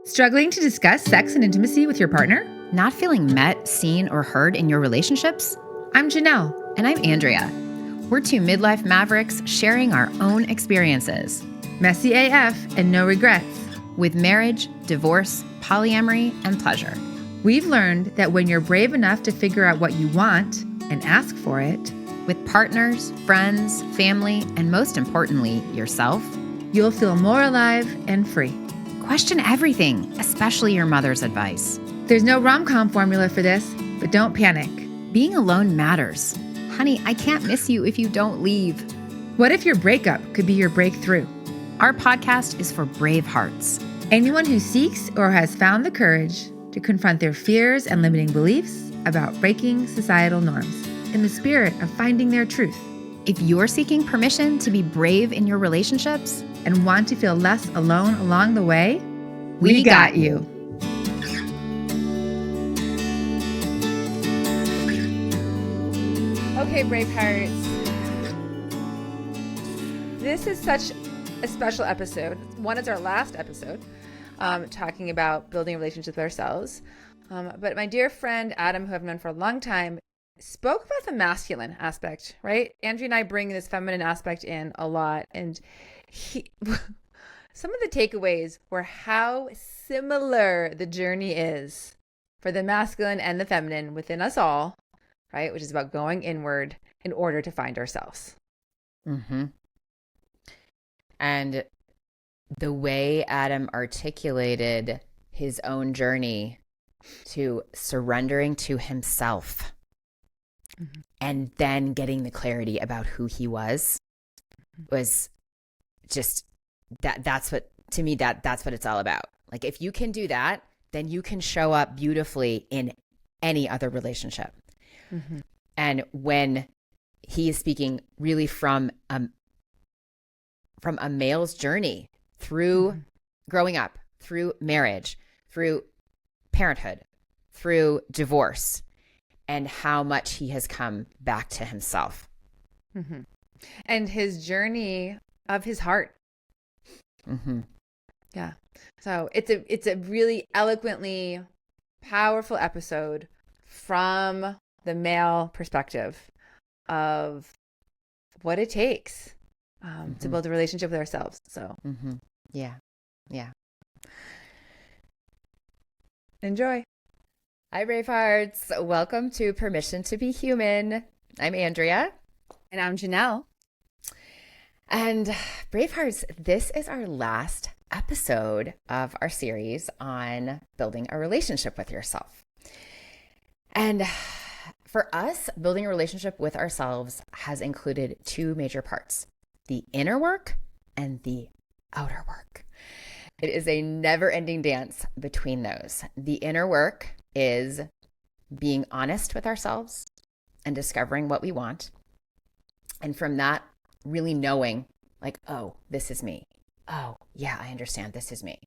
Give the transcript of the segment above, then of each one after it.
Struggling to discuss sex and intimacy with your partner? Not feeling met, seen, or heard in your relationships? I'm Janelle. And I'm Andrea. We're two midlife mavericks sharing our own experiences. Messy AF and no regrets. With marriage, divorce, polyamory, and pleasure. We've learned that when you're brave enough to figure out what you want and ask for it, with partners, friends, family, and most importantly, yourself, you'll feel more alive and free. Question everything, especially your mother's advice. There's no rom-com formula for this, but don't panic. Being alone matters. Honey, I can't miss you if you don't leave. What if your breakup could be your breakthrough? Our podcast is for Bravehearts. Anyone who seeks or has found the courage to confront their fears and limiting beliefs about breaking societal norms in the spirit of finding their truth. If you're seeking permission to be brave in your relationships and want to feel less alone along the way, we got you. Okay, Bravehearts. This is such a special episode. One is our last episode, talking about building a relationship with ourselves. But my dear friend Adam, who I've known for a long time, spoke about the masculine aspect, right? Andrea and I bring this feminine aspect in a lot. And some of the takeaways were how similar the journey is for the masculine and the feminine within us all, right? Which is about going inward in order to find ourselves. Mm-hmm. And the way Adam articulated his own journey to surrendering to himself, mm-hmm. and then getting the clarity about who he was just that's what, to me, that's what it's all about. Like, if you can do that, then you can show up beautifully in any other relationship. Mm-hmm. And when he is speaking really from a male's journey through mm-hmm. growing up, through marriage, through parenthood, through divorce, and how much he has come back to himself. Mm-hmm. And his journey of his heart. Mm-hmm. Yeah. So it's a really eloquently powerful episode from the male perspective of what it takes mm-hmm. to build a relationship with ourselves. So mm-hmm. Yeah. Enjoy. Hi, Bravehearts. Welcome to Permission to be Human. I'm Andrea. And I'm Janelle. And Bravehearts, this is our last episode of our series on building a relationship with yourself. And for us, building a relationship with ourselves has included two major parts: the inner work and the outer work. It is a never-ending dance between those. The inner work is being honest with ourselves and discovering what we want. And from that, really knowing, like, oh, this is me. Oh, yeah, I understand. This is me.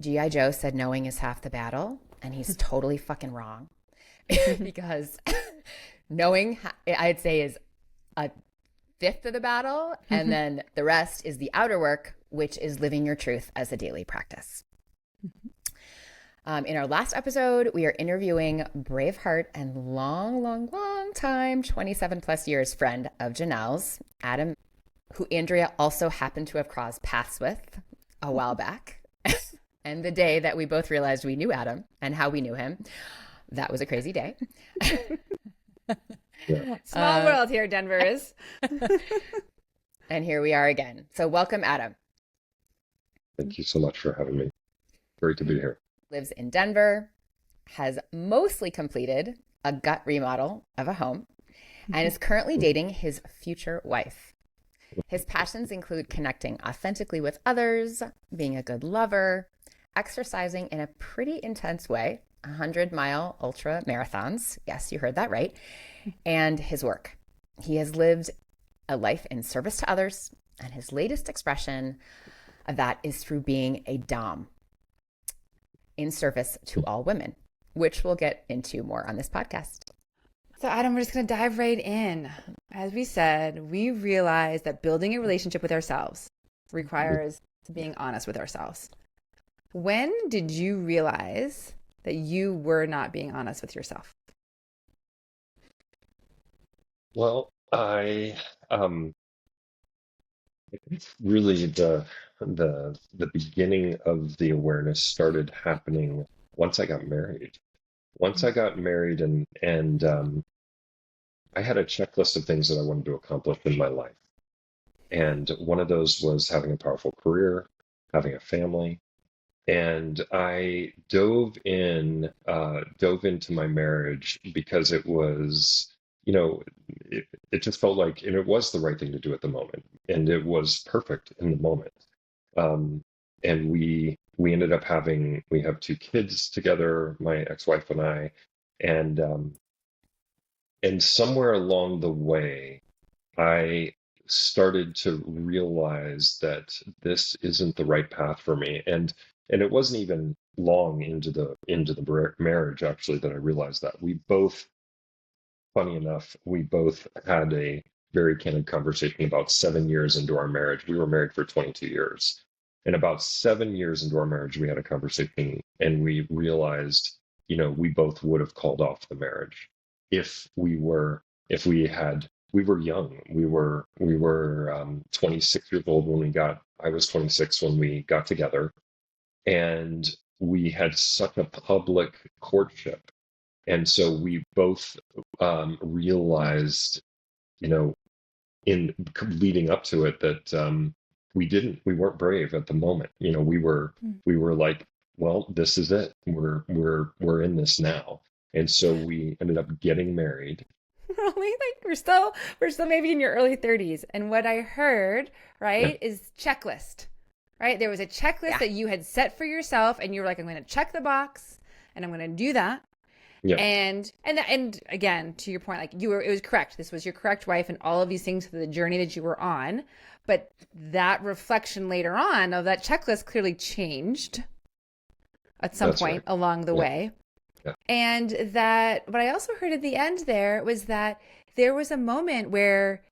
G.I. Joe said knowing is half the battle, and he's totally fucking wrong. Because knowing, I'd say, is a fifth of the battle, and then the rest is the outer work, which is living your truth as a daily practice. In our last episode, we are interviewing Braveheart and long time, 27 plus years friend of Janelle's, Adam, who Andrea also happened to have crossed paths with a while back. And the day that we both realized we knew Adam and how we knew him, that was a crazy day. Small world here, Denver is. And here we are again. So welcome, Adam. Thank you so much for having me. Great to be here. Lives in Denver, has mostly completed a gut remodel of a home, and is currently dating his future wife. His passions include connecting authentically with others, being a good lover, exercising in a pretty intense way, 100-mile ultra marathons. Yes, you heard that right. And his work. He has lived a life in service to others, and his latest expression of that is through being a dom in service to all women, which we'll get into more on this podcast. So Adam, we're just going to dive right in. As we said, we realize that building a relationship with ourselves requires being honest with ourselves. When did you realize that you were not being honest with yourself? Well, um really the beginning of the awareness started happening once I got married. Once I got married and I had a checklist of things that I wanted to accomplish in my life. And one of those was having a powerful career, having a family. And I dove into my marriage because it was, it just felt like, and it was the right thing to do at the moment. And it was perfect in the moment. Um, and we ended up we have two kids together, my ex-wife and I, and um, and somewhere along the way, I started to realize that this isn't the right path for me. And it wasn't even long into the marriage actually that I realized that. Funny enough, we both had a very candid conversation about 7 years into our marriage. We were married for 22 years. And about 7 years into our marriage, we had a conversation and we realized, we both would have called off the marriage if we were young. We were 26 years old I was 26 when we got together. And we had such a public courtship, and so we both realized, you know, in leading up to it that we weren't brave at the moment. We were like, well, this is it. We're in this now. And so we ended up getting married. Really? Like we're still maybe in your early 30s. And what I heard, Yeah, right, is checklist. Right? There was a checklist Yeah. that you had set for yourself and you were like, I'm going to check the box and I'm going to do that. yeah, And again, to your point, like it was correct. This was your correct wife and all of these things for the journey that you were on. But that reflection later on of that checklist clearly changed at some that's right. point along the Yeah, way. yeah, And that what I also heard at the end there was that there was a moment where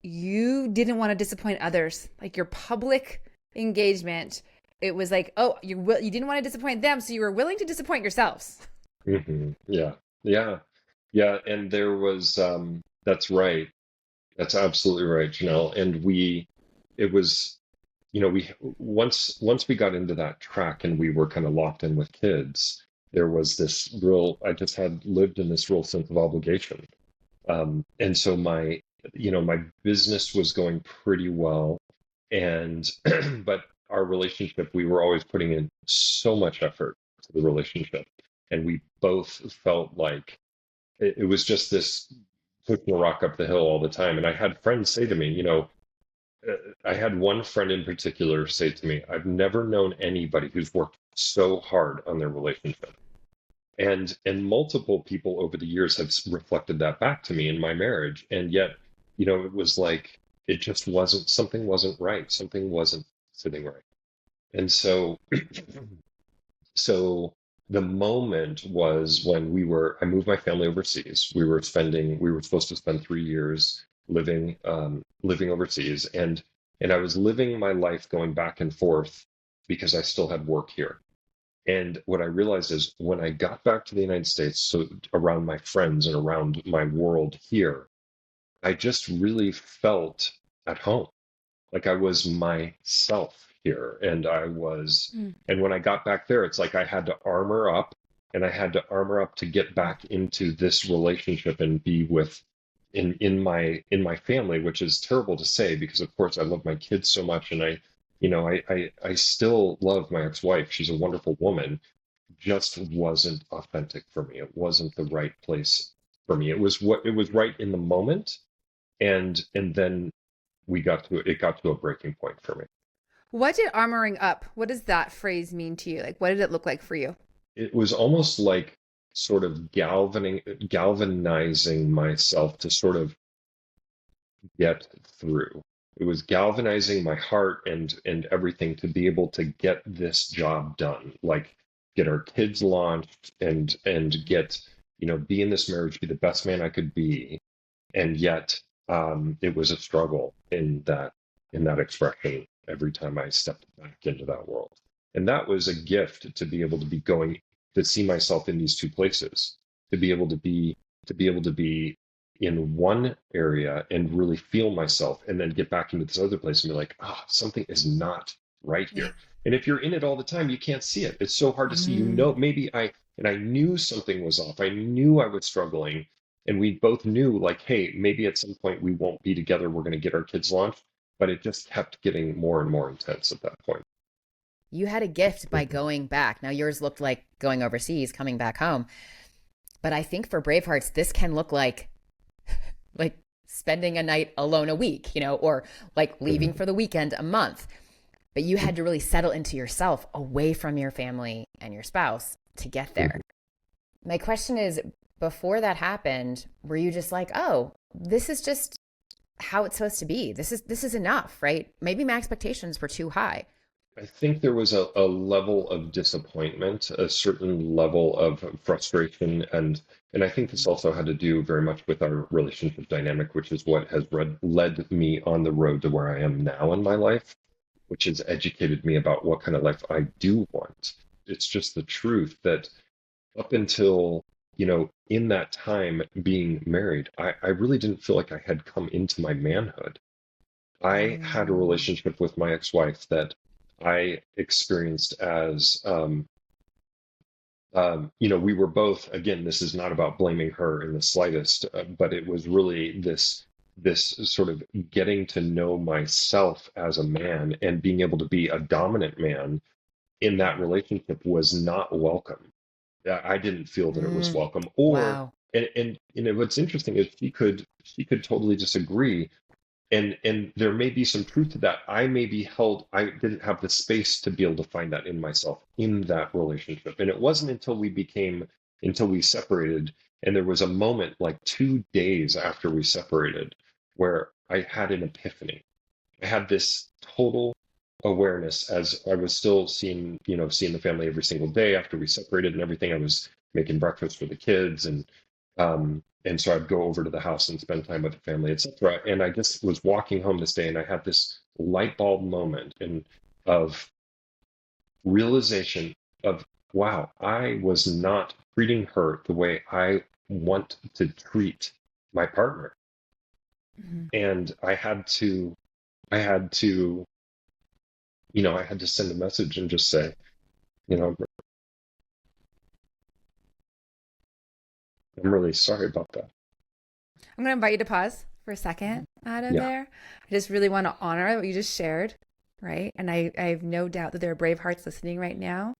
you didn't want to disappoint others. Like your public engagement, it was like, oh, you didn't want to disappoint them, so you were willing to disappoint yourselves. yeah, yeah, yeah. And there was, that's right. That's absolutely right, Janelle. And it was, we once we got into that track and we were kind of locked in with kids, there was this real, I just had lived in this real sense of obligation. And so my business was going pretty well. And, but our relationship, we were always putting in so much effort to the relationship. And we both felt like it was just this pushing a rock up the hill all the time. And I had friends say to me, uh, I had one friend in particular say to me, I've never known anybody who's worked so hard on their relationship. And multiple people over the years have reflected that back to me in my marriage. And yet, it was like it just wasn't something wasn't right. Something wasn't sitting right. And so the moment was when I moved my family overseas. We were supposed to spend 3 years living overseas. And I was living my life going back and forth because I still had work here. And what I realized is when I got back to the United States, so around my friends and around my world here, I just really felt at home, like I was myself here. Mm. And when I got back there, it's like I had to armor up and I had to armor up to get back into this relationship and be in my family, which is terrible to say because of course I love my kids so much and I still love my ex-wife. She's a wonderful woman. Just wasn't authentic for me. It wasn't the right place for me. It was right in the moment, and then it got to a breaking point for me. What did armoring up? What does that phrase mean to you? Like, what did it look like for you? It was almost like sort of galvanizing myself to sort of get through. It was galvanizing my heart and everything to be able to get this job done, like get our kids launched and get, be in this marriage, be the best man I could be. And yet, it was a struggle in that expression every time I stepped back into that world. And that was a gift to be able to be going to see myself in these two places, to be able to be in one area and really feel myself, and then get back into this other place and be like, ah, something is not right Yeah. here. And if you're in it all the time, you can't see it. It's so hard to see. You know, maybe I knew something was off. I knew I was struggling. And we both knew, like, hey, maybe at some point we won't be together. We're going to get our kids launched. But it just kept getting more and more intense at that point. You had a gift by Mhm. going back. Now, yours looked like going overseas, coming back home. But I think for Bravehearts, this can look like spending a night alone a week, or like leaving Mhm. for the weekend a month. But you had to really settle into yourself away from your family and your spouse to get there. My question is, before that happened, were you just like, oh, this is just how it's supposed to be? This is enough, right? Maybe my expectations were too high. I think there was a level of disappointment, a certain level of frustration, and I think this also had to do very much with our relationship dynamic, which is what has led me on the road to where I am now in my life, which has educated me about what kind of life I do want. It's just the truth that up until, in that time being married, I really didn't feel like I had come into my manhood. I had a Mm. relationship with my ex-wife that I experienced as, we were both, again, this is not about blaming her in the slightest, but it was really this sort of getting to know myself as a man and being able to be a dominant man in that relationship was not welcome. I didn't feel that it was Mm. welcome. Or Wow. and what's interesting is she could totally disagree, and there may be some truth to that. I didn't have the space to be able to find that in myself in that relationship. And it wasn't until we separated, and there was a moment like 2 days after we separated where I had an epiphany. I had this total awareness as I was still seeing the family every single day after we separated and everything. I was making breakfast for the kids, and so I'd go over to the house and spend time with the family, etc. And I just was walking home this day, and I had this light bulb moment of realization of, wow, I was not treating her the way I want to treat my partner. Mhm. And I had to I had to send a message and just say, you know, I'm really sorry about that. I'm going to invite you to pause for a second out of Yeah. there. I just really want to honor what you just shared, right? And I have no doubt that there are brave hearts listening right now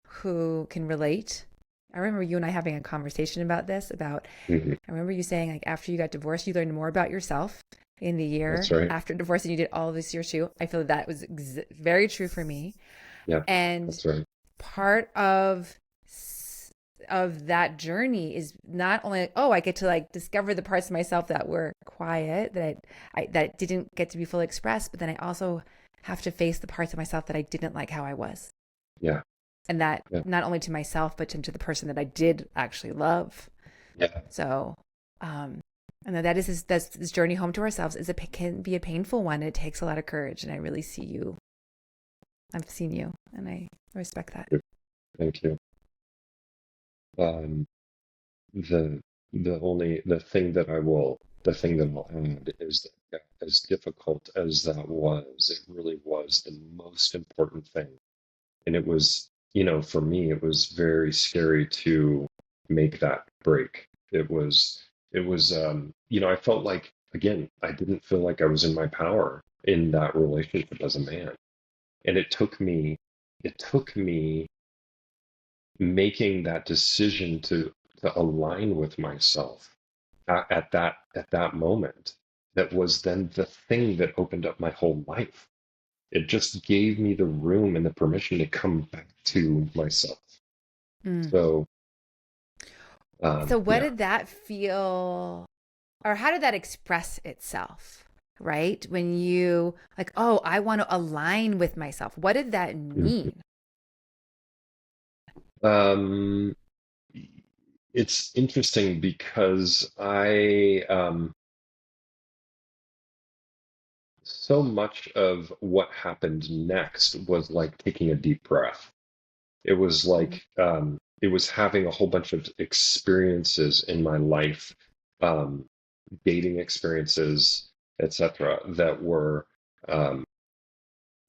who can relate. I remember you and I having a conversation about this. Hmm. I remember you saying, like, after you got divorced, you learned more about yourself in the That's year right. after divorce than you did all of this year too. I feel that was very true for me. Yeah, And that's right. part of that journey is not only, oh, I get to like discover the parts of myself that were quiet, that didn't get to be fully expressed, but then I also have to face the parts of myself that I didn't like how I was. Yeah, And that yeah, not only to myself, but to the person that I did actually love. yeah, So, and that is this journey home to ourselves can be a painful one. It takes a lot of courage, and I really see you. I've seen you, and I respect that. yeah. Thank you. Um, the the thing that I'll add is that, yeah, as difficult as that was, it really was the most important thing. And it was, for me, it was very scary to make that break. I felt like, again, I didn't feel like I was in my power in that relationship as a man. And it took me making that decision to align with myself at that moment. That was then the thing that opened up my whole life. It just gave me the room and the permission to come back to myself. Mm. So, So, what yeah. did that feel, or how did that express itself? Right? When you like, oh, I want to align with myself. What did that Mhm. mean? Um, it's interesting because so much of what happened next was like taking a deep breath. It was Mhm. like it was having a whole bunch of experiences in my life, um, dating experiences, etc., that were um,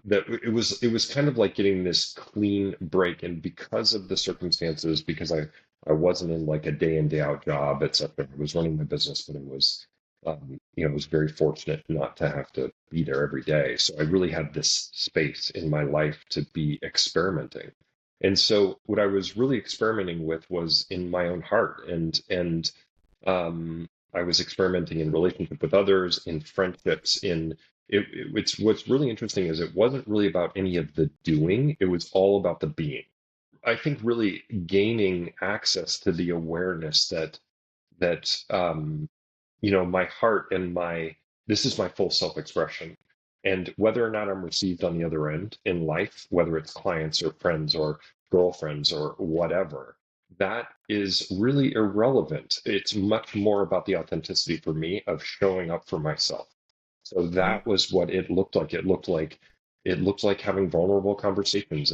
that it was kind of like getting this clean break. And because of the circumstances, because I wasn't in like a day in day out job, etc., I was running my business, but it was I was very fortunate not to have to be there every day, so I really had this space in my life to be experimenting. And so what I was really experimenting with was in my own heart, and I was experimenting in relationship with others, in friendships, it's what's really interesting is it wasn't really about any of the doing, it was all about the being. I think really gaining access to the awareness that my heart and my this is my full self-expression. And whether or not I'm received on the other end in life, whether it's clients or friends or girlfriends or whatever, that is really irrelevant. It's much more about the authenticity for me of showing up for myself. So Mhm. that was what it looked like. It looked like having vulnerable conversations,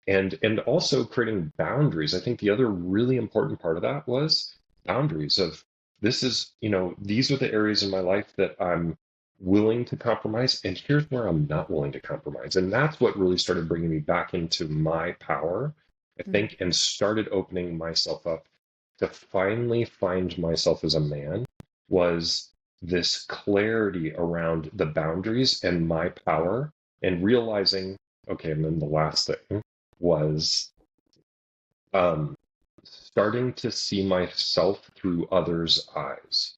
and also creating boundaries. I think the other really important part of that was boundaries of these are the areas in my life that I'm willing to compromise, and here's where I'm not willing to compromise. And that's what really started bringing me back into my power, I Mhm. think, and started opening myself up to finally find myself as a man, was this clarity around the boundaries and my power, and realizing, okay, and then the last thing was um, starting to see myself through others' eyes,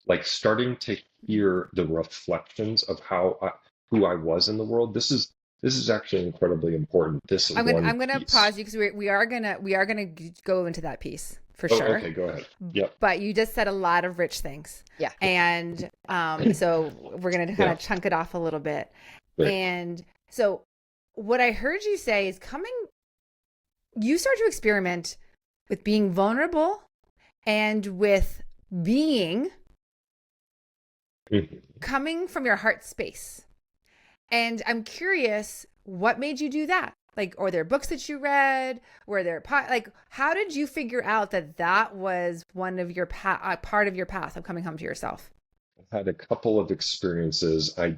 like starting to hear the reflections of who I was in the world. This is actually incredibly important. This one I'm gonna piece. pause you because we are gonna go into that piece for Oh, sure. okay, go ahead. Yep. But you just said a lot of rich things, Yeah. and so we're gonna kind Yeah, of chunk it off a little bit. great. And so, what I heard you say is you start to experiment with being vulnerable and with being Mhm. coming from your heart space. And I'm curious, what made you do that? Like, are there books that you read? Were there like, how did you figure out that that was one of your part of your path of coming home to yourself? I had a couple of experiences. I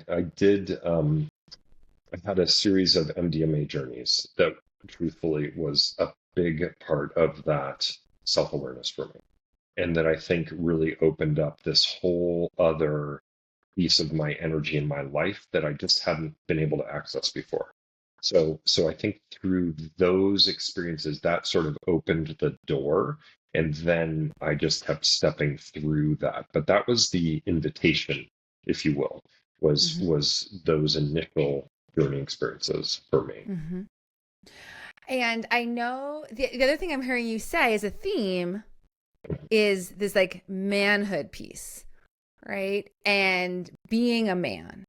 had a series of MDMA journeys that truthfully was a big part of that self-awareness for me, and that I think really opened up this whole other piece of my energy in my life that I just hadn't been able to access before. So I think through those experiences, that sort of opened the door, and then I just kept stepping through that. But that was the invitation, if you will, was Mm-hmm. was those initial journey experiences for me. Mm-hmm. And I know the other thing I'm hearing you say as a theme is this like manhood piece, right? And being a man.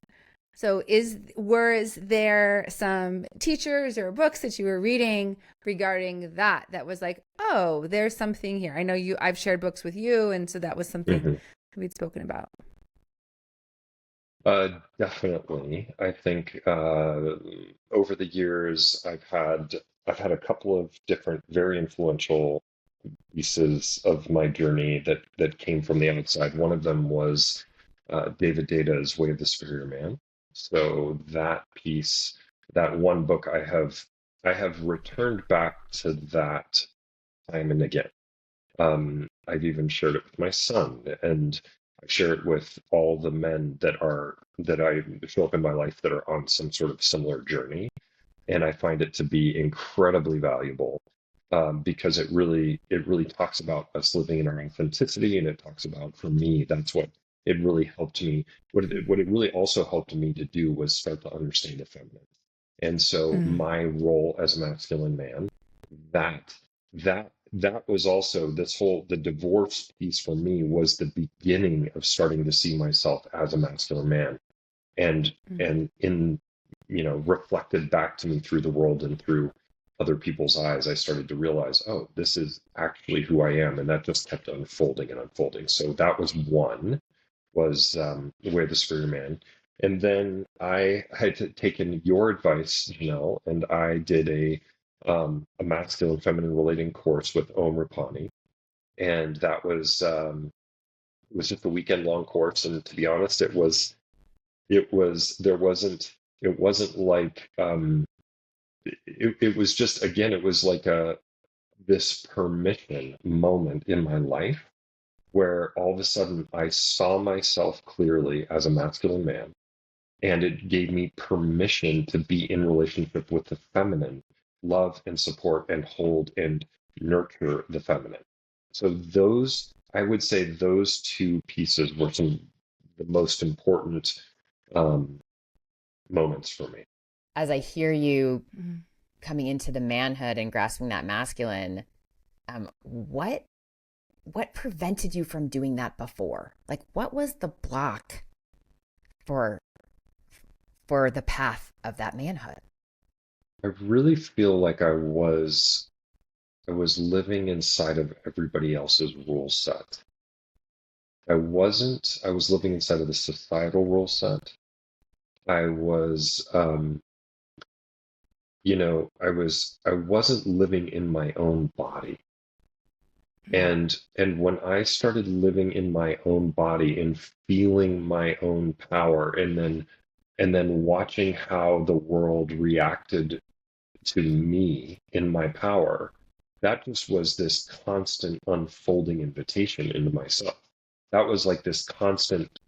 So was there some teachers or books that you were reading regarding that was like, oh, there's something here. I know I've shared books with you, and so that was something Mhm. we'd spoken about. Definitely. I think over the years I've had a couple of different very influential pieces of my journey that came from the outside. One of them was David Data's Way of the Superior Man. So that piece, that one book, I have returned back to that time and again. I've even shared it with my son, and I share it with all the men that I show up in my life that are on some sort of similar journey, and I find it to be incredibly valuable, because it really talks about us living in our authenticity, and it talks about, for me, that's what it really helped me. What it really also helped me to do was start to understand the feminine, and so Mm. my role as a masculine man, that that was also the divorce piece for me was the beginning of starting to see myself as a masculine man, and Mm. and in reflected back to me through the world and through other people's eyes, I started to realize, oh, this is actually who I am, and that just kept unfolding and unfolding. So that was one, was Where the Superior Man. And then I had taken your advice, and I did a masculine feminine relating course with Om Rapani, and that was it was just a weekend long course. And to be honest, it wasn't like it was just, again, it was like a this permission moment in my life where all of a sudden I saw myself clearly as a masculine man, and it gave me permission to be in relationship with the feminine, love and support and hold and nurture the feminine. So those, I would say, those two pieces were some the most important um, moments for me. As I hear you coming into the manhood and grasping that masculine, what prevented you from doing that before? Like, what was the block for the path of that manhood? I really feel like I was living inside of everybody else's rule set. I was living inside of the societal rule set. I was, I wasn't living in my own body. And when I started living in my own body and feeling my own power, and then watching how the world reacted to me in my power, that just was this constant unfolding invitation into myself. That was like this constant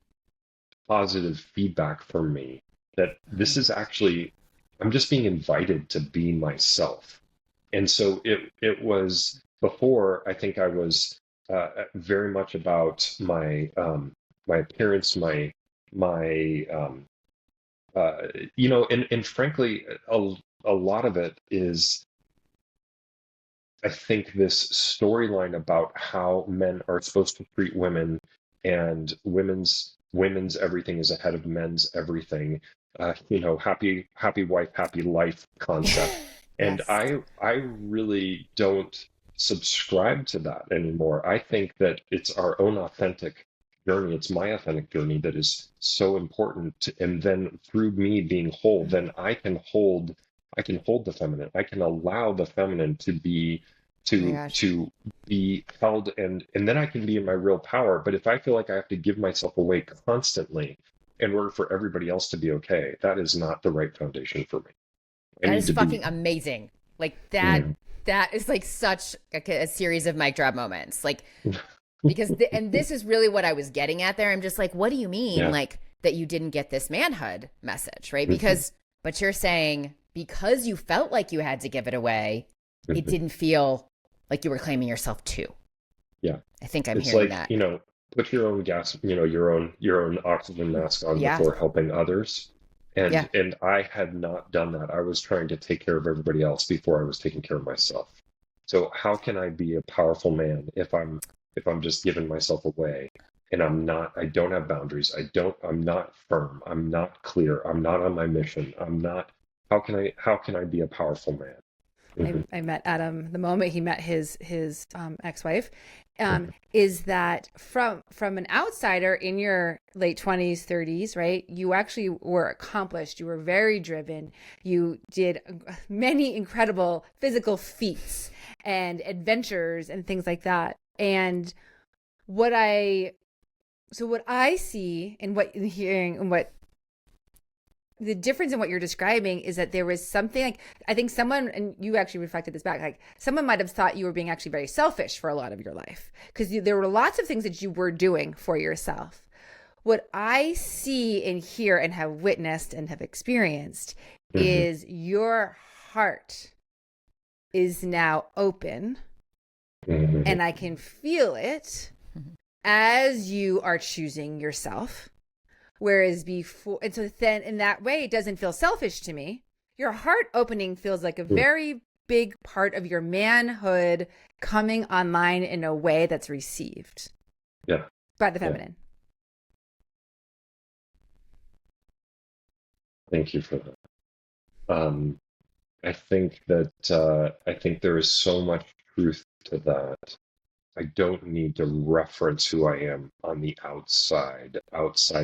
positive feedback for me that this is actually, I'm just being invited to be myself. And so it was before, I think I was very much about my appearance, my and frankly, a lot of it is, I think, this storyline about how men are supposed to treat women, and women's everything is ahead of men's everything. Happy wife, happy life concept. And Yes. I really don't subscribe to that anymore. I think that it's our own authentic journey. It's my authentic journey that is so important. And then through me being whole, then I can hold the feminine. I can allow the feminine Oh my gosh. to be held, and then I can be in my real power. But if I feel like I have to give myself away constantly in order for everybody else to be okay, that is not the right foundation for me. I That need is to be. fucking amazing. Like that Yeah. that is like such a series of mic drop moments. Like because and this is really what I was getting at there. I'm just like, what do you mean Yeah. like that you didn't get this manhood message, right? Mhm. Because but you're saying because you felt like you had to give it away, it Mhm. didn't feel like you were claiming yourself too. Yeah. I think I'm It's hearing like, that. put your own gas, your own oxygen mask on Yeah. before helping others. Yeah. And I had not done that. I was trying to take care of everybody else before I was taking care of myself. So how can I be a powerful man if I'm just giving myself away, and I don't have boundaries. I'm not firm. I'm not clear. I'm not on my mission. I'm not, how can I be a powerful man? I, Hmm. I met Adam the moment he met his ex-wife. Hmm. Is that from an outsider in your late 20s, 30s, right? You actually were accomplished. You were very driven. You did many incredible physical feats and adventures and things like that. And what I what I see and what hearing and what the difference in what you're describing is that there was something like, I think someone, and you actually reflected this back, like someone might have thought you were being actually very selfish for a lot of your life because there were lots of things that you were doing for yourself. What I see and hear and have witnessed and have experienced Hmm. is your heart is now open, Hmm. and I can feel it as you are choosing yourself. Whereas before, and so then in that way, it doesn't feel selfish to me. Your heart opening feels like a very big part of your manhood coming online in a way that's received Yeah. by the Yeah. feminine. Thank you for that. Um, I think there is so much truth to that. I don't need to reference who I am on the outside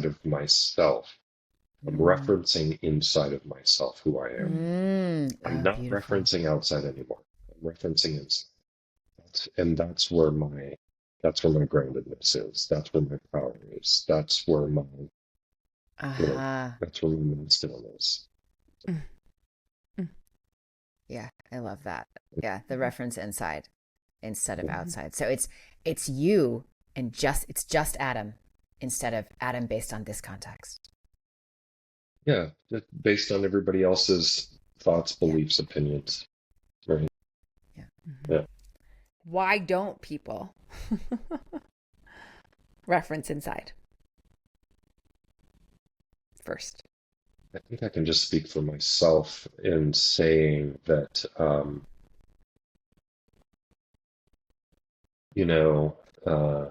of myself, I'm referencing inside of myself who I am. I'm Oh, not beautiful. referencing outside anymore. I'm referencing inside. And that's where my groundedness is. That's where my power is. You know, Uh-huh. that's where my masculine is. Mm, mm, Yeah, I love that. Yeah, the reference inside instead of mhm. outside. So it's you and it's just Adam instead of Adam based on this context. Yeah, just based on everybody else's thoughts, Yeah. beliefs, opinions. Right. Yeah. Mhm. Yeah. Why don't people reference inside first? I think I can just speak for myself in saying that, you know, uh,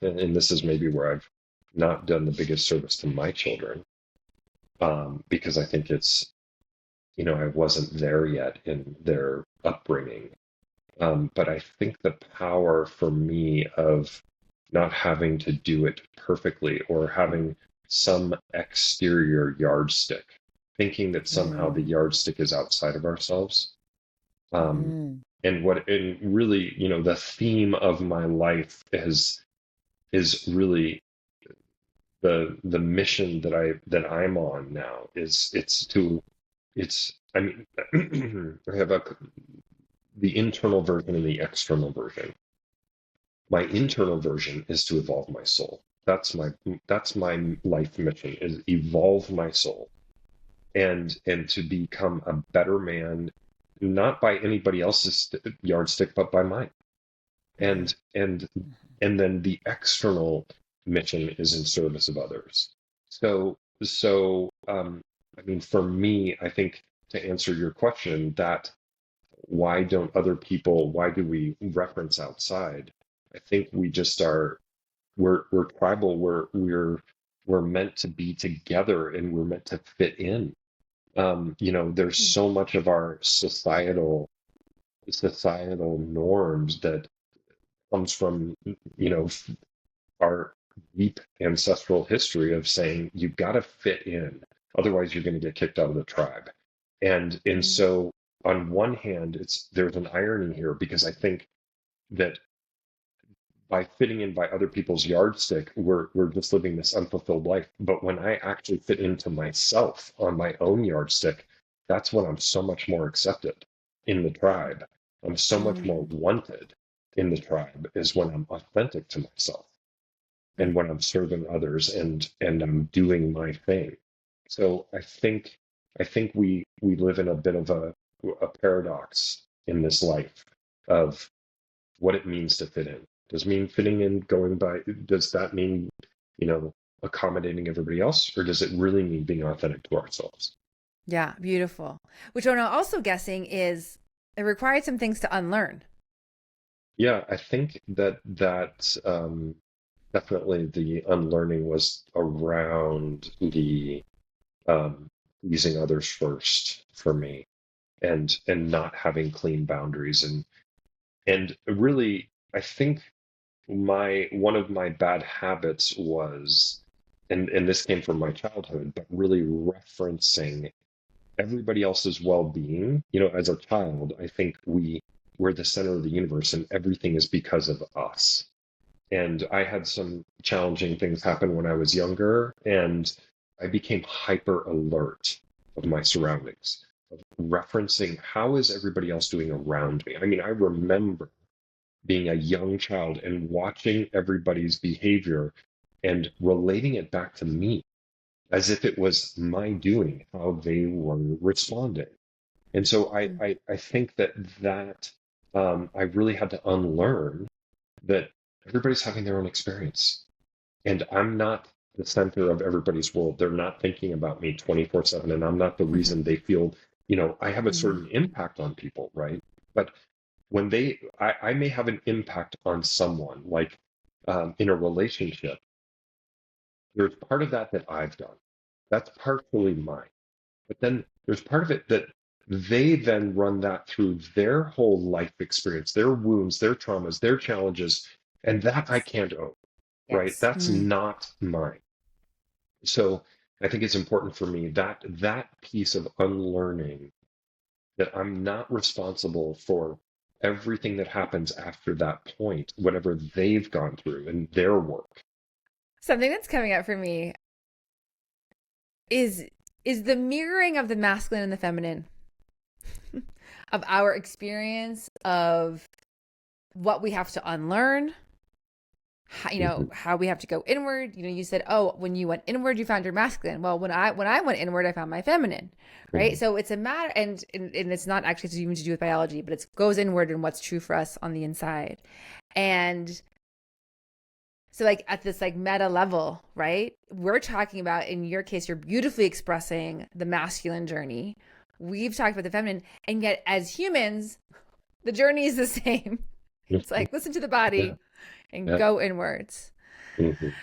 and this is maybe where I've not done the biggest service to my children, because I think I wasn't there yet in their upbringing. But I think the power for me of not having to do it perfectly or having some exterior yardstick, thinking that somehow the Mm. yardstick is outside of ourselves. Um, Mm. and really, the theme of my life is really the mission that I'm on now is it's I mean I have the internal version and the external version. My internal version is to evolve my soul. That's my life mission is evolve my soul and to become a better man, not by anybody else's yardstick, but by mine. Mm. And then the external mission is in service of others. So I mean, for me, I think to answer your question, that why do we reference outside? I think we just are we're tribal, we're meant to be together and we're meant to fit in. There's Mm, so much of our societal norms that comes from you know our deep ancestral history of saying you've got to fit in, otherwise you're going to get kicked out of the tribe. And mm, so on one hand, there's an irony here because I think that by fitting in by other people's yardstick, we're just living this unfulfilled life. But when I actually fit into myself on my own yardstick, that's when I'm so much more accepted in the tribe. I'm so much more mm, wanted in the tribe is when I'm authentic to myself mm. and when I'm serving others and I'm doing my thing. So I think we live in a bit of a paradox in this life of what it means to fit in. Does it mean fitting in going by, does that mean, you know, accommodating everybody else, or does it really mean being authentic to ourselves? Yeah, beautiful. Which what I'm also guessing is it required some things to unlearn. Yeah, I think that definitely the unlearning was around the using others first for me and not having clean boundaries and really I think my one of my bad habits was and this came from my childhood, but really referencing everybody else's well-being. As a child, I think we're the center of the universe and everything is because of us. And I had some challenging things happen when I was younger, and I became hyper alert of my surroundings, of referencing how is everybody else doing around me. I mean, I remember being a young child and watching everybody's behavior and relating it back to me as if it was my doing, how they were responding. And so I, Mm, I, I think that I really had to unlearn that everybody's having their own experience. And I'm not the center of everybody's world. They're not thinking about me 24/7. And I'm not the mhm, reason they feel, I have a mhm, certain impact on people, right? But when I may have an impact on someone, like in a relationship, there's part of that I've done. That's partially mine. But then there's part of it that they then run that through their whole life experience, their wounds, their traumas, their challenges, and that I Yes. can't own, right? Yes. That's mm, not mine. So I think it's important for me that that piece of unlearning, that I'm not responsible for everything that happens after that point, whatever they've gone through in their work. Something that's coming up for me is the mirroring of the masculine and the feminine of our experience of what we have to unlearn, how, Mhm. how we have to go inward. You said, oh, when you went inward, you found your masculine. Well, when I went inward, I found my feminine, right? Mhm. So it's a matter, and it's not actually even to do with biology, but it goes inward and what's true for us on the inside. And so like at this like meta level, right? We're talking about, in your case, you're beautifully expressing the masculine journey. We've talked about the feminine, and yet as humans, the journey is the same. It's Mhm. like listen to the Yeah. body and Yeah. go inwards. Mhm.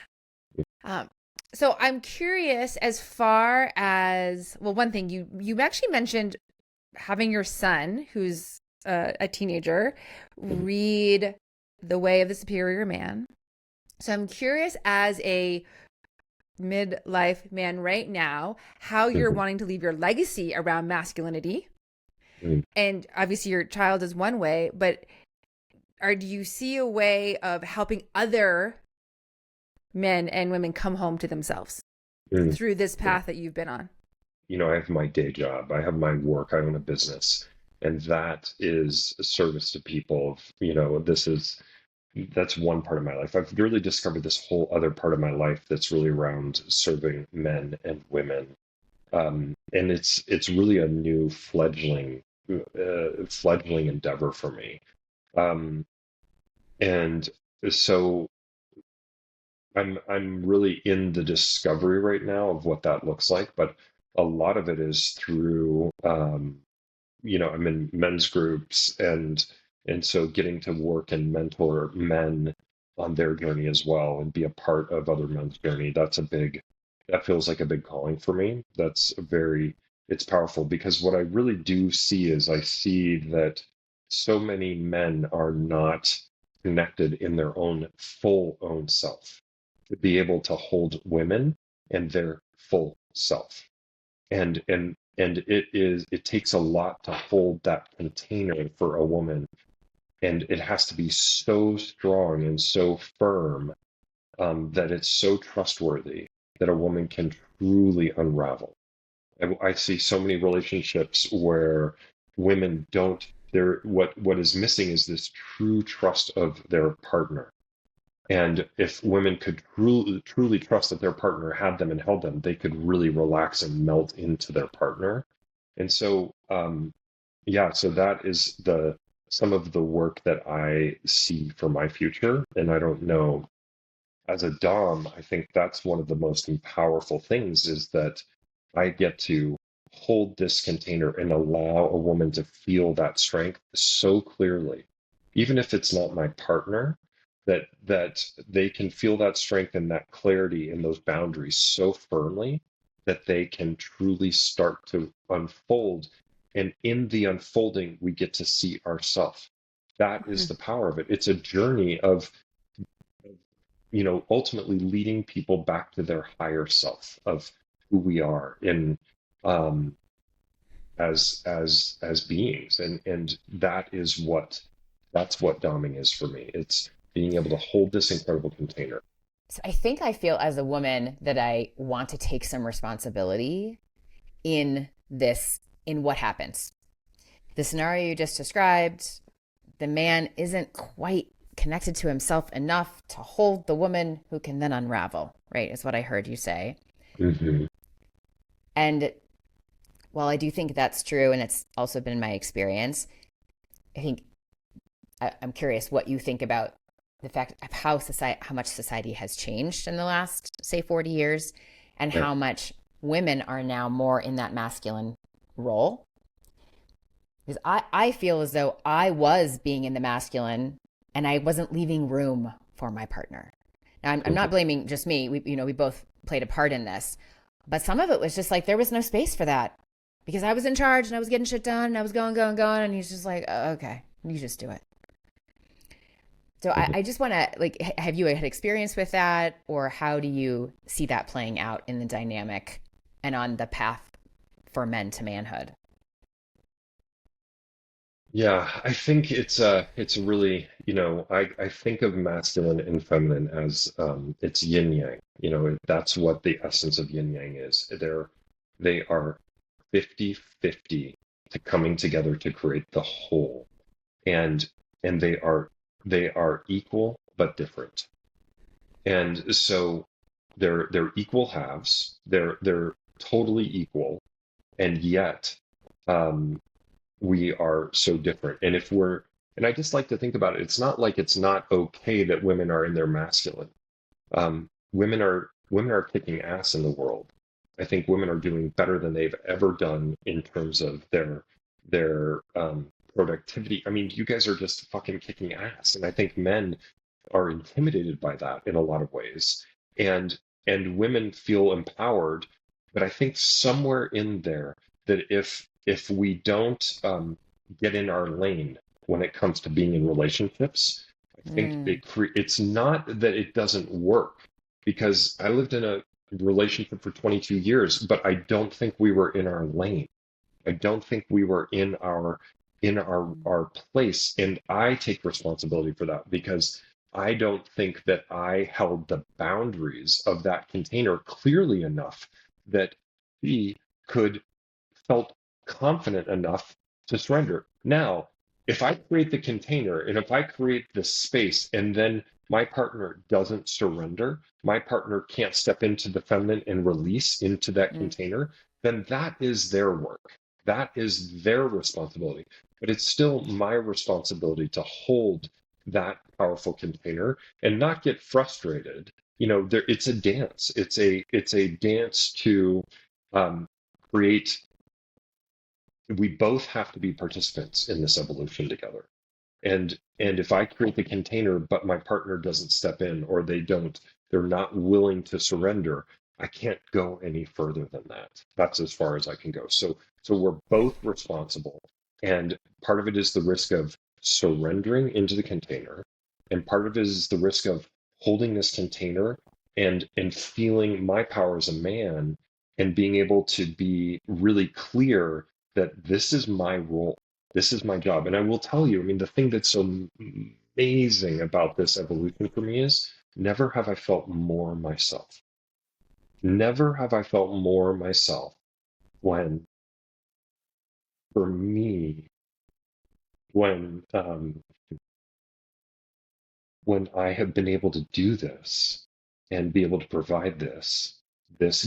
Um, so I'm curious, as far as, well, one thing you actually mentioned having your son, who's a teenager, Mhm. read The Way of the Superior Man. So I'm curious, as a midlife man right now, how you're Mhm. wanting to leave your legacy around masculinity. Mhm. And obviously your child is one way, but do you see a way of helping other men and women come home to themselves Mhm. through this Yeah. path that you've been on? I have my day job, I have my work, I own a business, and that is a service to people. That's one part of my life. I've really discovered this whole other part of my life that's really around serving men and women. And it's really a new fledgling endeavor for me. Um, and so I'm really in the discovery right now of what that looks like, but a lot of it is through I'm in men's groups, and so getting to work and mentor men on their journey as well and be a part of other men's journey. That feels like a big calling for me. It's powerful, because what I really do see is I see that so many men are not connected in their own self to be able to hold women and their full self. And it takes a lot to hold that container for a woman, and it has to be so strong and so firm, that it's so trustworthy that a woman can truly unravel. I see so many relationships where women don't there what is missing is this true trust of their partner. And if women could truly trust that their partner had them and held them, they could really relax and melt into their partner. And so, yeah, so that is the some of the work that I see for my future. And I don't know, as a Dom, I think that's one of the most powerful things, is that I get to hold this container and allow a woman to feel that strength so clearly, even if it's not my partner, that they can feel that strength and that clarity and those boundaries so firmly that they can truly start to unfold. And in the unfolding, we get to see ourselves. That is Mhm. the power of it. It's a journey of ultimately leading people back to their higher self of who we are in um, as beings, and that's what doming is for me. It's being able to hold this incredible container. So I think I feel as a woman that I want to take some responsibility in this, in what happens. The scenario you just described, the man isn't quite connected to himself enough to hold the woman who can then unravel, right? Is what I heard you say. Mm-hmm. And while I do think that's true, and it's also been my experience, I think I'm curious what you think about the fact of how much society has changed in the last, say, 40 years, and Yeah. how much women are now more in that masculine role. Because I feel as though I was being in the masculine and I wasn't leaving room for my partner. Now, I'm Mm-hmm. not blaming just me. We both played a part in this, but some of it was just like there was no space for that because I was in charge and I was getting shit done and I was going, and he's just like, oh, okay, you just do it. So Mm-hmm. I just want to like, have you had experience with that, or how do you see that playing out in the dynamic and on the path for men to manhood? Yeah, I think it's a really, I think of masculine and feminine as it's yin yang. That's what the essence of yin yang is. They are 50-50 to coming together to create the whole. And and they are equal but different. And so they're equal halves. They're totally equal, and yet um we are so different. And I just like to think about it. It's not like it's not okay that women are in their masculine. Women are kicking ass in the world. I think women are doing better than they've ever done in terms of their productivity. I mean, you guys are just fucking kicking ass, and I think men are intimidated by that in a lot of ways, and and women feel empowered. But I think somewhere in there that if we don't get in our lane when it comes to being in relationships, I think Mm, it's not that it doesn't work, because I lived in a relationship for 22 years, but I don't think we were in our lane. I don't think we were in our place, and I take responsibility for that because I don't think that I held the boundaries of that container clearly enough that he could felt confident enough to surrender. Now, if I create the container and if I create the space and then my partner doesn't surrender, my partner can't step into the feminine and release into that mm, container, then that is their work. That is their responsibility. But it's still my responsibility to hold that powerful container and not get frustrated. It's a dance. It's a dance to um, create. We both have to be participants in this evolution together. And if I create the container but my partner doesn't step in, or they're not willing to surrender, I can't go any further than that. That's as far as I can go. So we're both responsible, and part of it is the risk of surrendering into the container, and part of it is the risk of holding this container and feeling my power as a man, and being able to be really clear that this is my role, this is my job. And I will tell you, I mean, the thing that's so amazing about this evolution for me is never have I felt more myself. Never have I felt more myself when, for me, when when I have been able to do this and be able to provide this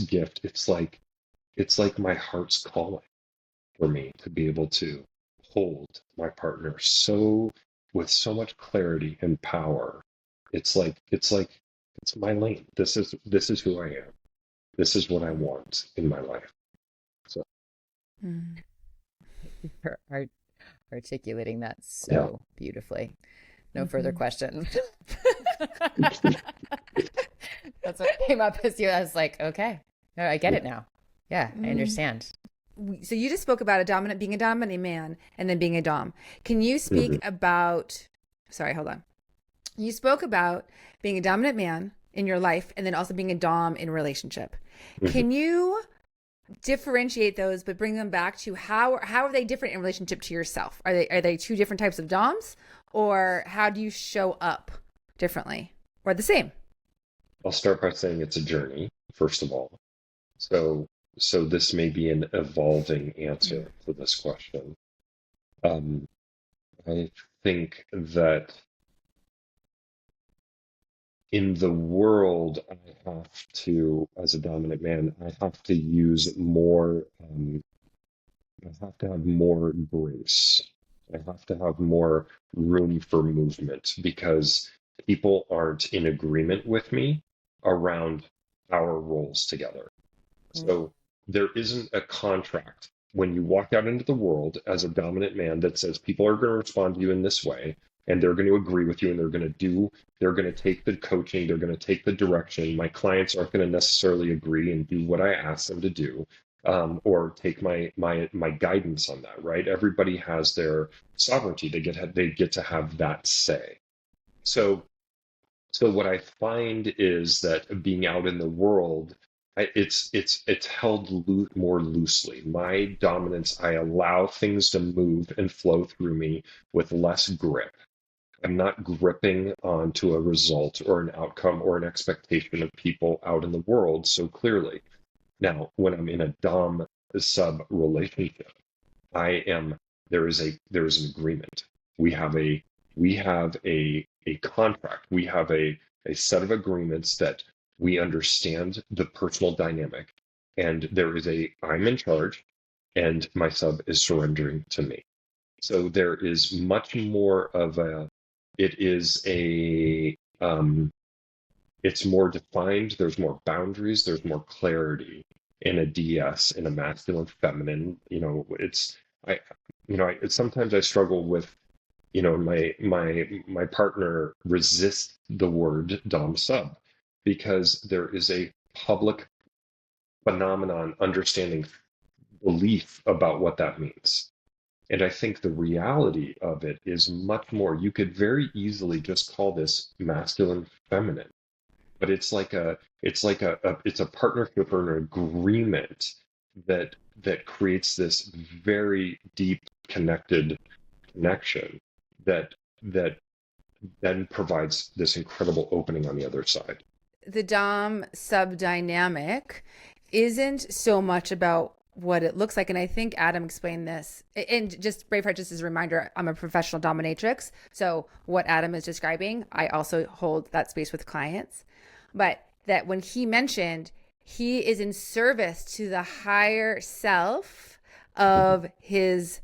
gift. It's like my heart's calling for me to be able to hold my partner so with so much clarity and power. It's my lane. This is who I am. This is what I want in my life. So Mm. you're articulating that yeah. so beautifully. No further Mhm. questions. That's what came up as you. I was like, okay, no, I get Yeah. it now. Yeah, I Mm. understand. So you just spoke about being a dominant man and then being a dom. Can you speak Mhm. about, sorry, hold on. You spoke about being a dominant man in your life and then also being a dom in a relationship. Mhm. Can you differentiate those but bring them back to how are they different in relationship to yourself? Are they two different types of doms, or how do you show up differently or the same? I'll start by saying it's a journey, first of all. So so this may be an evolving Mm. answer to this question. Um, I think that in the world, I have to, as a dominant man, I have to use more, I have to have more grace. I have to have more room for movement because people aren't in agreement with me around our roles together. Mm, So there isn't a contract when you walk out into the world as a dominant man that says people are going to respond to you in this way, and they're going to agree with you, and they're going to take the coaching, they're going to take the direction. My clients aren't going to necessarily agree and do what I ask them to do, or take my guidance on that, right? Everybody has their sovereignty. They get to have that say. So so what I find is that being out in the world, it's held more loosely. My dominance, I allow things to move and flow through me with less grip. I'm not gripping onto a result or an outcome or an expectation of people out in the world so clearly. Now, when I'm in a dom sub relationship, I am there is an agreement. We have a contract. We have a set of agreements that we understand the personal dynamic. And there is a I'm in charge and my sub is surrendering to me. So there is much more of a it is a it's more defined, there's more boundaries, there's more clarity in a DS, in a masculine, feminine. I, sometimes I struggle with, my partner resists the word dom sub because there is a public phenomenon, understanding, belief about what that means. And I think the reality of it is much more. You could very easily just call this masculine, feminine, but it's a partnership or an agreement that creates this very deep connected connection that then provides this incredible opening on the other side. The Dom sub dynamic isn't so much about what it looks like. And I think Adam explained this. And just Braveheart, just as a reminder, I'm a professional dominatrix. So what Adam is describing, I also hold that space with clients. But that when he mentioned he is in service to the higher self of his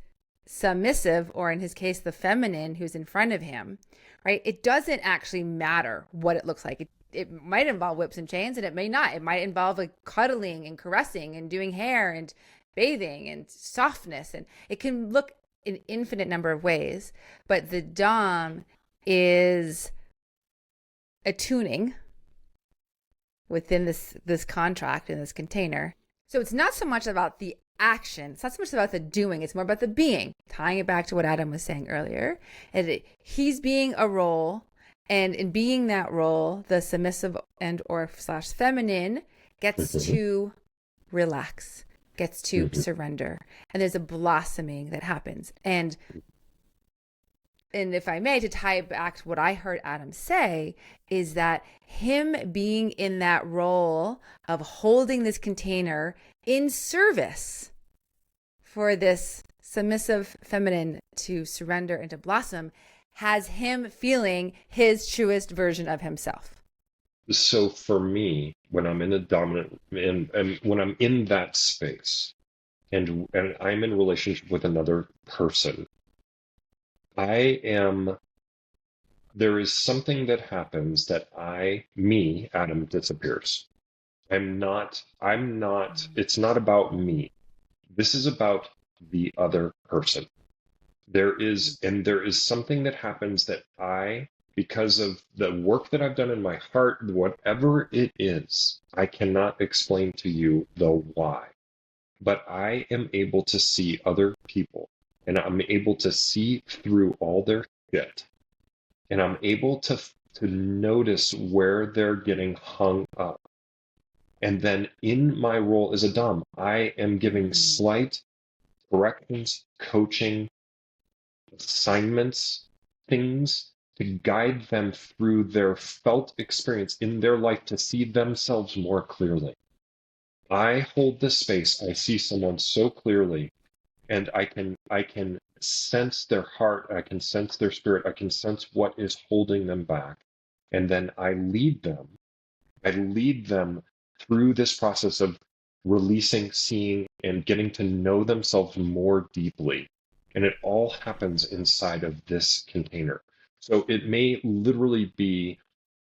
submissive, or in his case, the feminine who's in front of him, right? It doesn't actually matter what it looks like. It might involve whips and chains, and it may not. It might involve like cuddling and caressing and doing hair and bathing and softness. And it can look an infinite number of ways. But the Dom is attuning within this contract, in this container. So it's not so much about the action. It's not so much about the doing. It's more about the being. Tying it back to what Adam was saying earlier. And he's being a role. And in being that role, the submissive and or / feminine gets to relax, gets to surrender. And there's a blossoming that happens. And if I may, to tie it back to what I heard Adam say, is that him being in that role of holding this container in service for this submissive feminine to surrender and to blossom has him feeling his truest version of himself. So for me, when I'm in a dominant and when I'm in that space and I'm in relationship with another person, there is something that happens that Adam disappears. It's not about me. This is about the other person. There is something that happens that because of the work that I've done in my heart, whatever it is, I cannot explain to you the why. But I am able to see other people, and I'm able to see through all their shit. And I'm able to notice where they're getting hung up. And then in my role as a Dom, I am giving slight corrections, coaching, assignments, things to guide them through their felt experience in their life to see themselves more clearly. I hold the space. I see someone so clearly, and I can sense their heart. I can sense their spirit. I can sense what is holding them back, and then I lead them. I lead them through this process of releasing, seeing, and getting to know themselves more deeply. And it all happens inside of this container. So it may literally be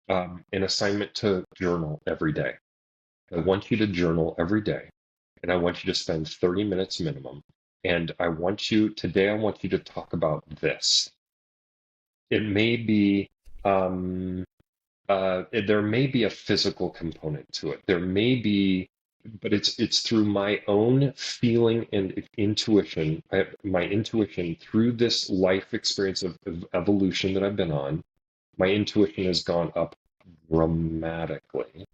an assignment to journal every day. I want you to journal every day, and I want you to spend 30 minutes minimum. And today I want you to talk about this. It may be, there may be a physical component to it. There may be, but it's through my own feeling and intuition, my intuition through this life experience of evolution that I've been on. My intuition has gone up dramatically.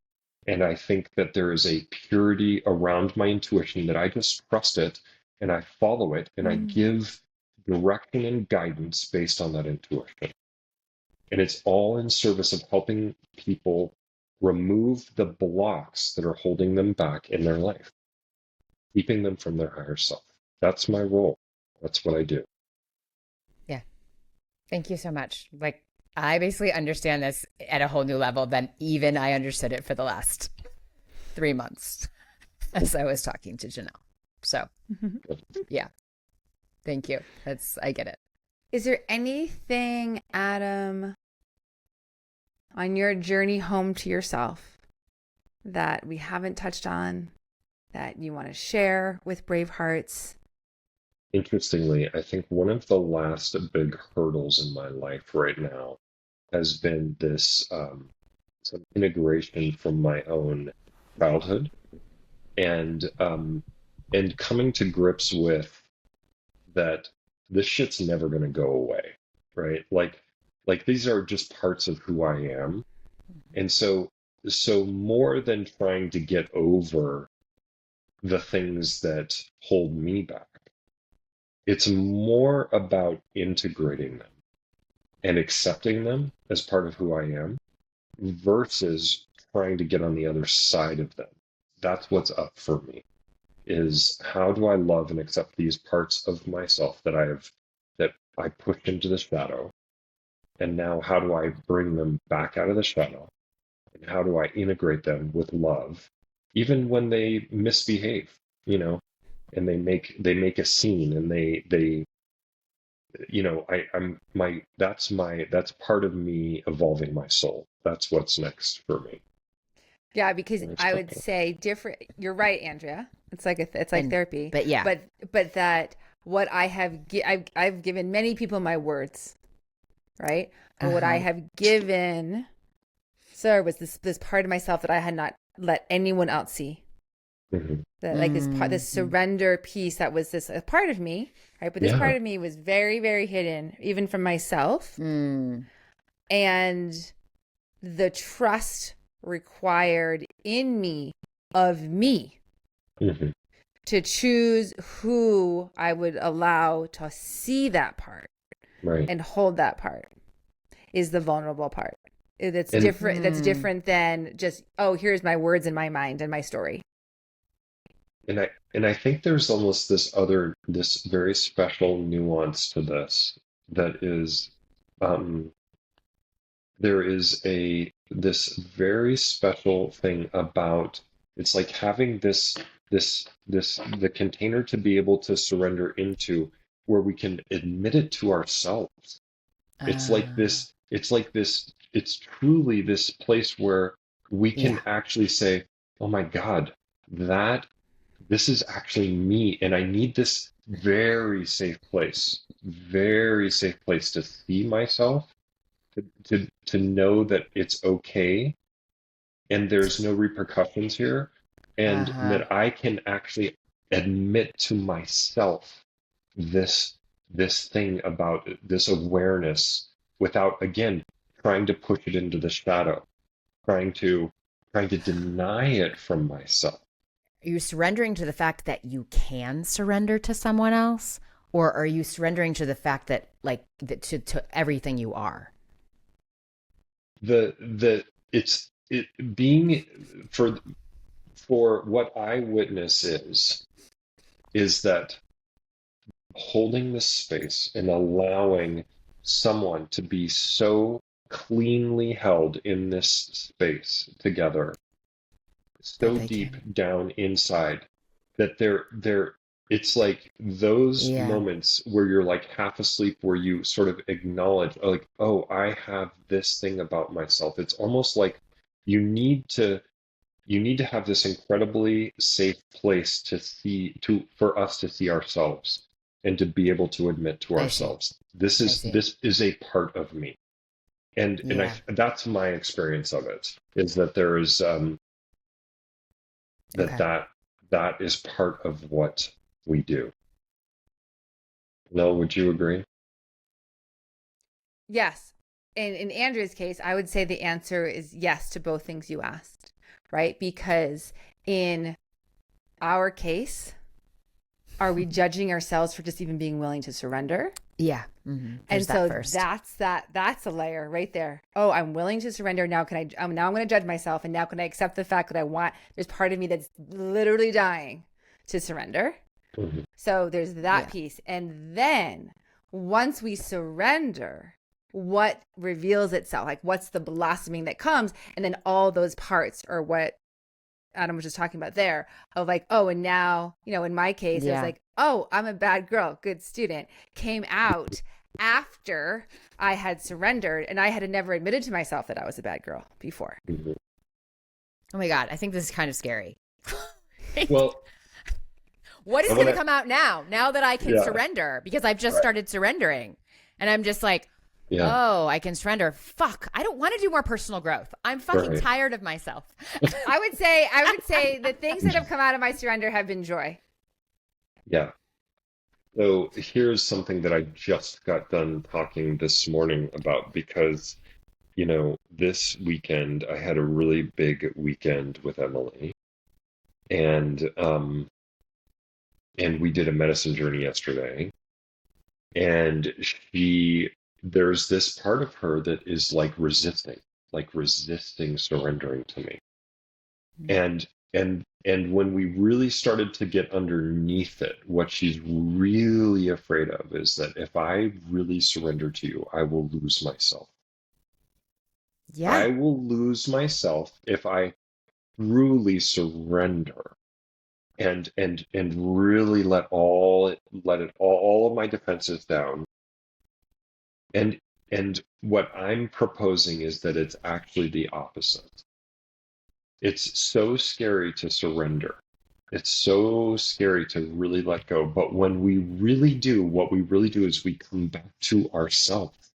And I think that there is a purity around my intuition that I just trust it and I follow it and I Mm. give direction and guidance based on that intuition. And it's all in service of helping people remove the blocks that are holding them back in their life, keeping them from their higher self. That's my role. That's what I do. Yeah. Thank you so much. Like, I basically understand this at a whole new level than even I understood it for the last 3 months as I was talking to Janelle. So, yeah. Thank you. I get it. Is there anything, Adam, on your journey home to yourself that we haven't touched on that you want to share with Bravehearts? Interestingly, I think one of the last big hurdles in my life right now has been this some integration from my own childhood and coming to grips with that this shit's never going to go away, right? Like these are just parts of who I am, and so more than trying to get over the things that hold me back, it's more about integrating them and accepting them as part of who I am versus trying to get on the other side of them. That's what's up for me is how do I love and accept these parts of myself that I pushed into the shadow, and now how do I bring them back out of the shadow, and how do I integrate them with love even when they misbehave, you know, and they make a scene and they I'm my that's part of me evolving my soul. That's what's next for me. Yeah, because It's I would coming. say different. You're right, Andrea. It's like it's like And, therapy. but yeah. But that what I have I've given many people my words, right? But what I Uh-huh. have given Sarah was this part of myself that I had not let anyone else see. Mhm. That like this Mm-hmm. surrender piece that was this a part of me, right? But this Yeah. part of me was very, very hidden, even from myself. Mm. And the trust required in me of me Hmm. to choose who I would allow to see that part Right. and hold that part is the vulnerable part. That's And different. That's different than just, oh, here's my words in my mind and my story. and I think there's almost this very special nuance to this that is um there is a this very special thing about it's like having this the container to be able to surrender into where we can admit it to ourselves. Uh, It's truly this place where we yeah. can actually say, oh my God, that this is actually me, and I need this very safe place to see myself, to know that it's okay and there's no repercussions here, and Uh-huh. that I can actually admit to myself this this thing about this awareness without again trying to push it into the shadow, trying to deny it from myself. Are you surrendering to the fact that you can surrender to someone else? Or are you surrendering to the fact that, like, to everything you are? The it being for what I witness is that holding this space and allowing someone to be so cleanly held in this space together, That so they deep can. down inside that they're it's like those Yeah. moments where you're like half asleep where you sort of acknowledge like, oh, I have this thing about myself. It's almost like you need to have this incredibly safe place to see to for us to see ourselves and to be able to admit to I see. ourselves this I is see. a part of me. And I Yeah. that's my experience of it is that there is that Okay. that that is part of what we do. No, would you agree? Yes. In Andrea's case, I would say the answer is yes to both things you asked. right? Because in our case, are we judging ourselves for just even being willing to surrender? Yeah. Mm-hmm. And so first. that's a layer right there. Oh, I'm willing to surrender. Now now I'm going to judge myself. And now can I accept the fact that there's part of me that's literally dying to surrender. Mm-hmm. So there's that piece. And then once we surrender, what reveals itself? Like what's the blossoming that comes? And then all those parts are what Adam was just talking about there of like, oh, and now, in my case, it's like, oh, I'm a bad girl, good student, came out after I had surrendered and I had never admitted to myself that I was a bad girl before. Mm-hmm. Oh my God. I think this is kind of scary. Well, what is going to come out now that I can surrender? Because I've just started surrendering and I'm just like, oh, I can surrender. Fuck. I don't want to do more personal growth. I'm fucking tired of myself. I would say the things that have come out of my surrender have been joy. Yeah. So here's something that I just got done talking this morning about because, this weekend I had a really big weekend with Emily, and we did a medicine journey yesterday, and there's this part of her that is like resisting surrendering to me. And when we really started to get underneath it, what she's really afraid of is that if I really surrender to you, I will lose myself. Yeah. I will lose myself if I truly surrender and really let all of my defenses down. And what I'm proposing is that it's actually the opposite. It's so scary to surrender. It's so scary to really let go. But when we really do, what we really do is we come back to ourselves.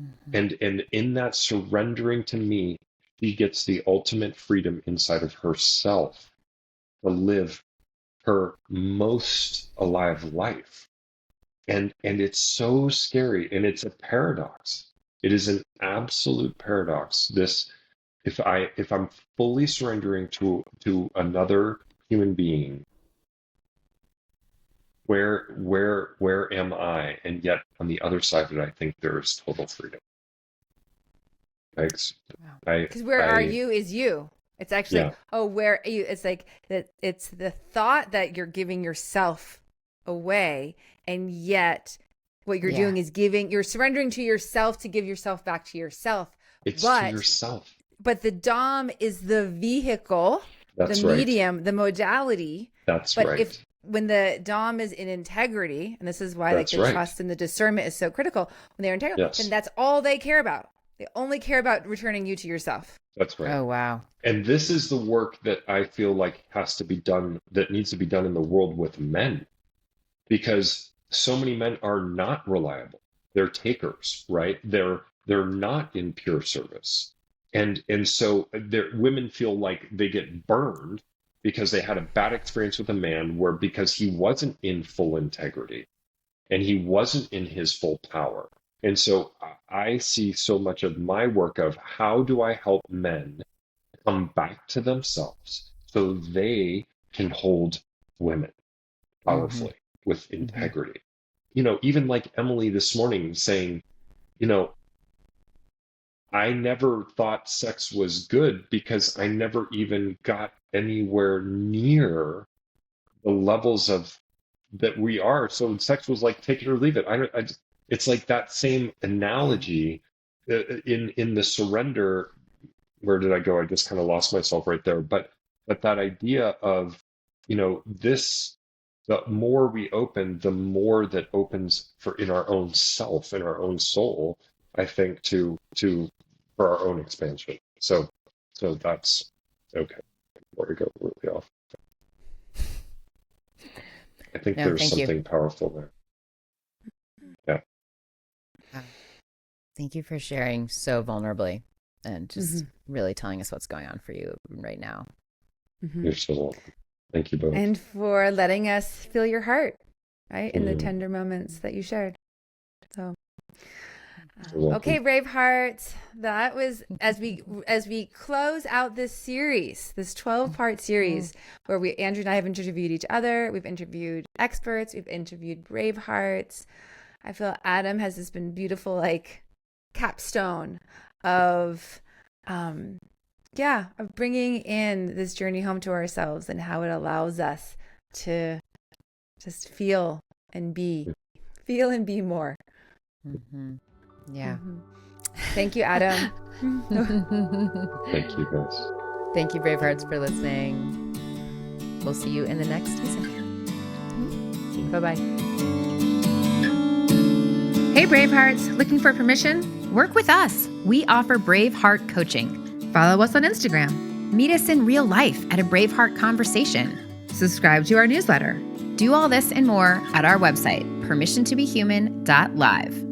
Mm-hmm. And in that surrendering to me, she gets the ultimate freedom inside of herself to live her most alive life. And it's so scary, and it's a paradox. It is an absolute paradox. If I'm fully surrendering to another human being, where am I? And yet on the other side of it, I think there is total freedom. Because where are you is you. It's actually where are you? It's like that. It's the thought that you're giving yourself away, and yet what you're doing is you're surrendering to yourself to give yourself back to yourself. It's to yourself. But the Dom is the vehicle, That's the right. medium, the modality. That's but right. When the Dom is in integrity, and this is why the trust and the discernment is so critical, when they're integral, then that's all they care about. They only care about returning you to yourself. That's right. Oh, wow. And this is the work that I feel like has to be done, that needs to be done in the world with men. Because so many men are not reliable. They're takers, right? They're not in pure service. And so women feel like they get burned because they had a bad experience with a man because he wasn't in full integrity and he wasn't in his full power. And so I see so much of my work of how do I help men come back to themselves so they can hold women powerfully with integrity. Even like Emily this morning saying, I never thought sex was good because I never even got anywhere near the levels of that we are. So sex was like take it or leave it. It's like that same analogy in the surrender. Where did I go? I just kind of lost myself right there. But that idea of, the more we open, the more that opens in our own self, in our own soul, I think for our own expansion. So that's okay. Before we go really off, I think there's something powerful there. Yeah. Thank you for sharing so vulnerably and just really telling us what's going on for you right now. You're so welcome. Thank you both. And for letting us feel your heart, right? In the tender moments that you shared. So, You're welcome. Okay, Bravehearts. That was as we close out this series, this 12-part series, where Andrew and I have interviewed each other. We've interviewed experts. We've interviewed Bravehearts. I feel Adam has this been beautiful, like, capstone of, of bringing in this journey home to ourselves and how it allows us to just feel and be more. Mm-hmm. Yeah. Mm-hmm. Thank you, Adam. Thank you, guys. Thank you, Bravehearts, for listening. We'll see you in the next season. Bye-bye. Hey, Bravehearts. Looking for permission? Work with us. We offer Braveheart coaching. Follow us on Instagram. Meet us in real life at a Braveheart conversation. Subscribe to our newsletter. Do all this and more at our website, permissiontobehuman.live.